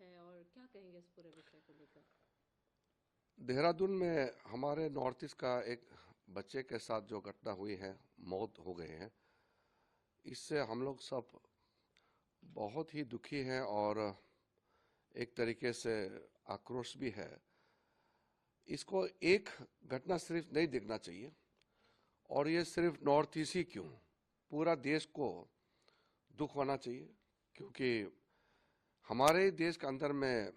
है और क्या कहेंगे इस पूरे विषय को लेकर? देहरादून में हमारे नॉर्थ ईस्ट का एक बच्चे के साथ जो घटना हुई है, मौत हो गए हैं, इससे हम लोग सब बहुत ही दुखी हैं और एक तरीके से आक्रोश भी है। इसको एक घटना सिर्फ नहीं देखना चाहिए और ये सिर्फ नॉर्थ ईस्ट ही क्यों, पूरा देश को दुख होना चाहिए, क्योंकि हमारे देश के अंदर में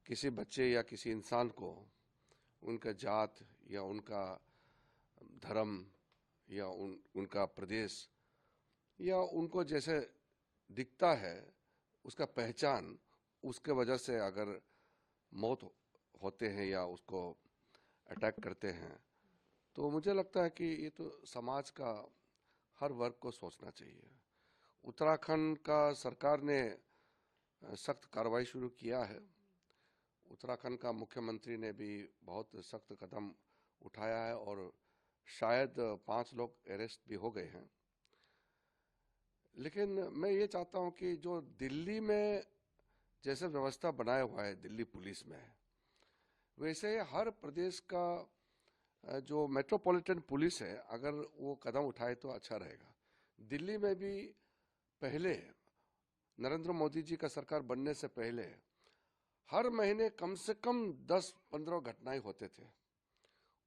किसी बच्चे या किसी इंसान को उनका जात या उनका धर्म या उनका प्रदेश या उनको जैसे दिखता है उसका पहचान, उसके वजह से अगर मौत होते हैं या उसको अटैक करते हैं, तो मुझे लगता है कि ये तो समाज का हर वर्ग को सोचना चाहिए। उत्तराखंड का सरकार ने सख्त कार्रवाई शुरू किया है। उत्तराखंड का मुख्यमंत्री ने भी बहुत सख्त कदम उठाया है और शायद 5 लोग अरेस्ट भी हो गए हैं। लेकिन मैं ये चाहता हूं कि जो दिल्ली में जैसे व्यवस्था बनाया हुआ है दिल्ली पुलिस में, वैसे हर प्रदेश का जो मेट्रोपॉलिटन पुलिस है, अगर वो कदम उठाए तो अच्छा रहेगा। दिल्ली में भी पहले नरेंद्र मोदी जी का सरकार बनने से पहले हर महीने कम से कम 10-15 घटनाएं होते थे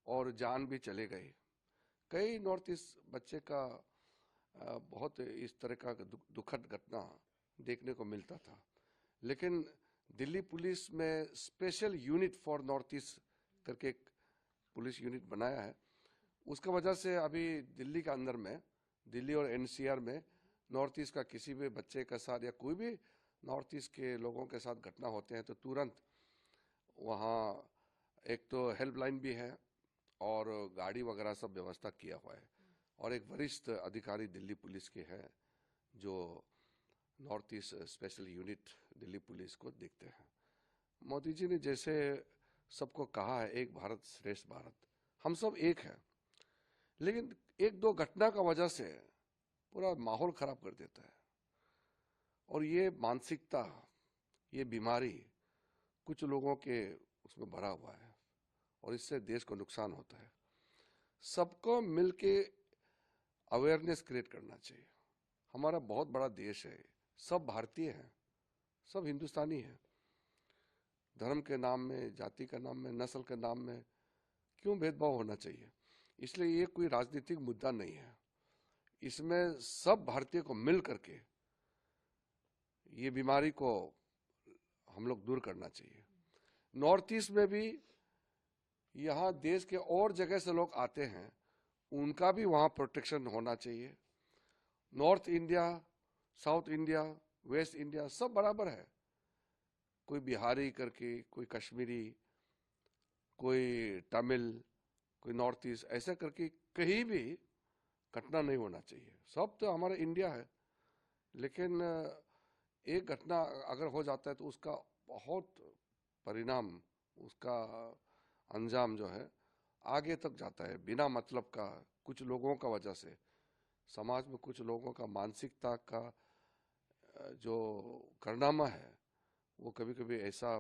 और जान भी चले गए। कई नॉर्थ ईस्ट बच्चे का बहुत इस तरह का दुखद घटना देखने को मिलता था। लेकिन दिल्ली पुलिस में special unit for north east करके एक पुलिस यूनिट बनाया है। उसका वजह से अभी दिल्ली के अंदर में, दिल्ली और एनसीआर में नॉर्थ ईस्ट का किसी भी बच्चे के साथ या कोई भी नॉर्थ ईस्ट के लोगों के साथ घटना होते हैं तो तुरंत वहाँ एक तो हेल्पलाइन भी है और गाड़ी वगैरह सब व्यवस्था किया हुआ है और एक वरिष्ठ अधिकारी दिल्ली पुलिस के हैं जो north east special unit Delhi police को देखते हैं। मोदी जी ने जैसे सबको कहा है एक भारत श्रेष्ठ भारत, हम सब एक हैं, लेकिन एक दो घटना का वजह से पूरा माहौल खराब कर देता है और ये मानसिकता, ये बीमारी कुछ लोगों के उसमें भरा हुआ है और इससे देश को नुकसान होता है। सबको मिलके अवेयरनेस क्रिएट करना चाहिए। हमारा बहुत बड़ा देश है, सब भारतीय हैं, सब हिंदुस्तानी हैं। धर्म के नाम में, जाति के नाम में, नस्ल के नाम में क्यों भेदभाव होना चाहिए? इसलिए ये कोई राजनीतिक मुद्दा नहीं है। इसमें सब भारतीय को मिल करके ये बीमारी को हम लोग दूर करना चाहिए। नॉर्थ ईस्ट में भी यहाँ देश के और जगह से लोग आते हैं, उनका भी वहाँ प्रोटेक्शन होना चाहिए। North India, south India, waste India सब बराबर है। कोई बिहारी करके, कोई कश्मीरी, कोई तमिल, कोई नॉर्थ ईस्ट, ऐसा करके कहीं भी घटना नहीं होना चाहिए। सब तो हमारा इंडिया है, लेकिन एक घटना अगर हो जाता है तो उसका बहुत परिणाम, उसका अंजाम जो है आगे तक जाता है बिना मतलब का। कुछ लोगों का वजह से समाज में कुछ लोगों का मानसिकता का जो कारनामा है वो कभी कभी ऐसा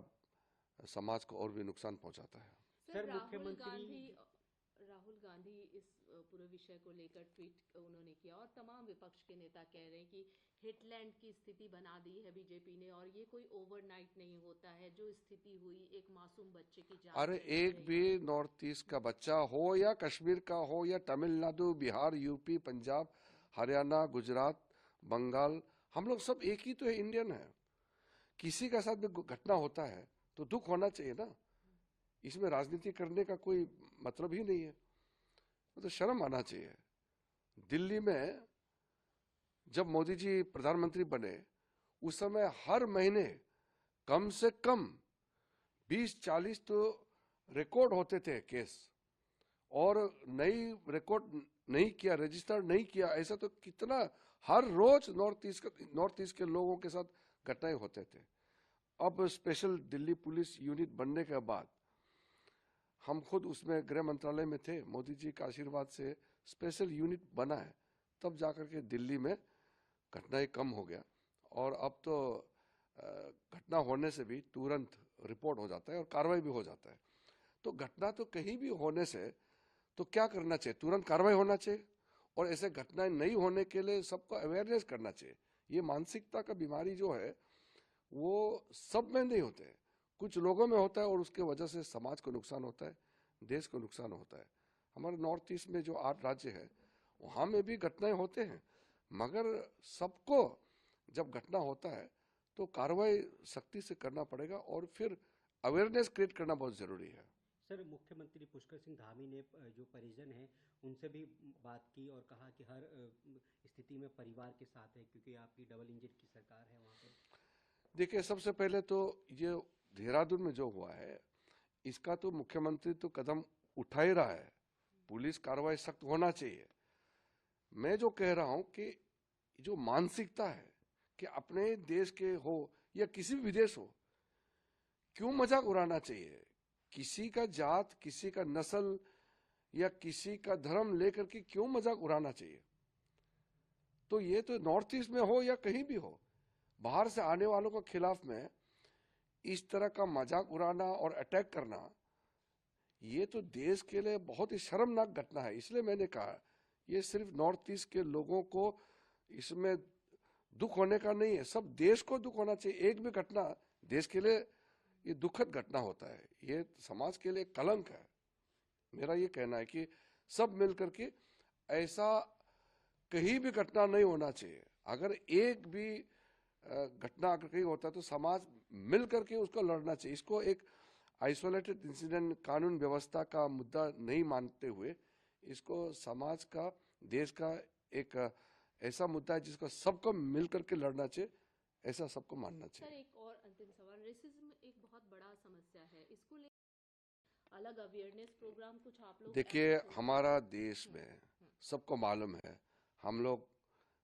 समाज को और भी नुकसान पहुंचाता है। सर, सर मुख्यमंत्री राहुल गांधी इस पूरे विषय को लेकर ट्वीट उन्होंने किया और तमाम विपक्ष के नेता कह रहे हैं कि हिटलैंड की स्थिति बना दी है बीजेपी ने और ये कोई ओवरनाइट नहीं होता है। जो स्थिति हुई, एक मासूम बच्चे की जान अरे चली एक गई। भी नॉर्थ ईस्ट का बच्चा हो या कश्मीर का हो या तमिलनाडु, बिहार, यूपी, पंजाब, हरियाणा, गुजरात, बंगाल, हम लोग सब एक ही तो है, इंडियन है। किसी का साथ भी घटना होता है तो दुख होना चाहिए ना। इसमें राजनीति करने का कोई मतलब ही नहीं है, तो शर्म आना चाहिए। दिल्ली में जब मोदी जी प्रधानमंत्री बने उस समय हर महीने कम से कम 20-40 तो रिकॉर्ड होते थे केस, और नई रिकॉर्ड नहीं किया, रजिस्टर नहीं किया, ऐसा तो कितना हर रोज नॉर्थ ईस्ट के लोगों के साथ घटनाएं होते थे। अब स्पेशल दिल्ली पुलिस यूनिट बनने के बाद हम खुद उसमें गृह मंत्रालय में थे, मोदी जी का आशीर्वाद से स्पेशल यूनिट बना है, तब जाकर के दिल्ली में घटनाएं कम हो गया। और अब तो घटना होने से भी तुरंत रिपोर्ट हो जाता है और कार्रवाई भी हो जाता है। तो घटना तो कहीं भी होने से तो क्या करना चाहिए, तुरंत कार्रवाई होना चाहिए और ऐसे घटनाएं नहीं होने के लिए सबको अवेयरनेस करना चाहिए। ये मानसिकता का बीमारी जो है वो सब में नहीं होते, कुछ लोगों में होता है और उसके वजह से समाज को नुकसान होता है, देश को नुकसान होता है। हमारे नॉर्थ ईस्ट में जो 8 राज्य है वहाँ में भी घटनाएं होते हैं, मगर सबको जब घटना होता है तो कार्रवाई सख्ती से करना पड़ेगा और फिर अवेयरनेस क्रिएट करना बहुत जरूरी है। सर, मुख्यमंत्री पुष्कर सिंह धामी ने जो परिजन हैं उनसे भी बात की और कहा कि हर स्थिति में परिवार के साथ है, क्योंकि आपकी डबल इंजन की सरकार है वहाँ पे। देखिए, सबसे पहले तो ये देहरादून में जो हुआ है इसका तो मुख्यमंत्री तो कदम उठा ही रहा है, पुलिस कार्रवाई सख्त होना चाहिए। मैं जो कह रहा हूं कि जो मानसिकता है कि अपने देश के हो या किसी भी विदेश हो, क्यों मजाक उड़ाना चाहिए, किसी का जात, किसी का नस्ल या किसी का धर्म लेकर के क्यों मजाक उड़ाना चाहिए। तो ये तो नॉर्थ ईस्ट में हो या कहीं भी हो, बाहर से आने वालों के खिलाफ में इस तरह का मजाक उड़ाना और अटैक करना, ये तो देश के लिए बहुत ही शर्मनाक घटना है। इसलिए मैंने कहा ये सिर्फ नॉर्थ ईस्ट के लोगों को इसमें दुख होने का नहीं है, सब देश को दुख होना चाहिए। एक भी घटना देश के लिए ये दुखद घटना होता है, ये समाज के लिए कलंक है। मेरा ये कहना है कि सब मिलकर के ऐसा कहीं भी घटना नहीं होना चाहिए। अगर एक भी घटना अगर कहीं होता है तो समाज मिल करके उसको लड़ना चाहिए। इसको एक आइसोलेटेड इंसिडेंट कानून व्यवस्था का मुद्दा नहीं मानते हुए इसको समाज का, देश का एक ऐसा मुद्दा है जिसको सबको मिलकर के लड़ना चाहिए, ऐसा सबको मानना चाहिए। सर, एक और अंतिम सवाल, रेसिज्म एक बहुत बड़ा समस्या है, इसको ले अलग अवेयरनेस प्रोग्राम कुछ आप लोग देखिए, ऐसे सोच हमारा देश में हम्म, सबको मालूम है हम लोग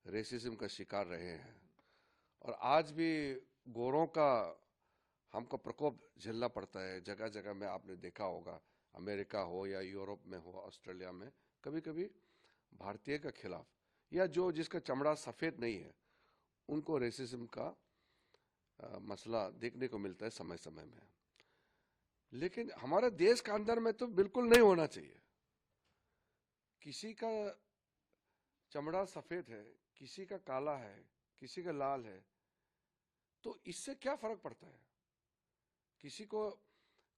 रेसिज्म का शिकार रहे हैं और आज भी गोरों का हमको प्रकोप झेलना पड़ता है। जगह जगह में आपने देखा होगा, अमेरिका हो या यूरोप में हो, ऑस्ट्रेलिया में, कभी कभी भारतीय के खिलाफ या जो जिसका चमड़ा सफेद नहीं है उनको रेसिज्म का मसला देखने को मिलता है समय समय में। लेकिन हमारे देश के अंदर में तो बिल्कुल नहीं होना चाहिए। किसी का चमड़ा सफेद है, किसी का काला है, किसी का लाल है, तो इससे क्या फर्क पड़ता है। किसी को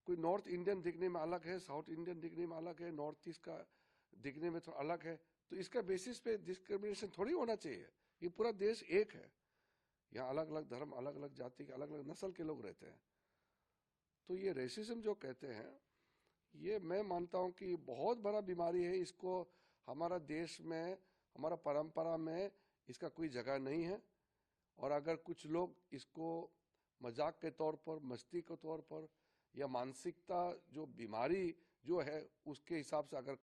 कोई नॉर्थ इंडियन दिखने में अलग है, साउथ इंडियन दिखने में अलग है, नॉर्थ ईस्ट का दिखने में थोड़ा अलग है, तो इसका बेसिस पे डिस्क्रिमिनेशन थोड़ी होना चाहिए। ये पूरा देश एक है, यहाँ अलग अलग धर्म, अलग अलग जाति के, अलग अलग नस्ल के लोग रहते हैं। तो ये रेसिज्म जो कहते हैं, ये मैं मानता हूँ कि बहुत बड़ा बीमारी है। इसको हमारा देश में, हमारा परंपरा में इसका कोई जगह नहीं है। और अगर कुछ लोग इसको मजाक के तौर पर, मस्ती के तौर पर या मानसिकता जो बीमारी जो है उसके हिसाब से अगर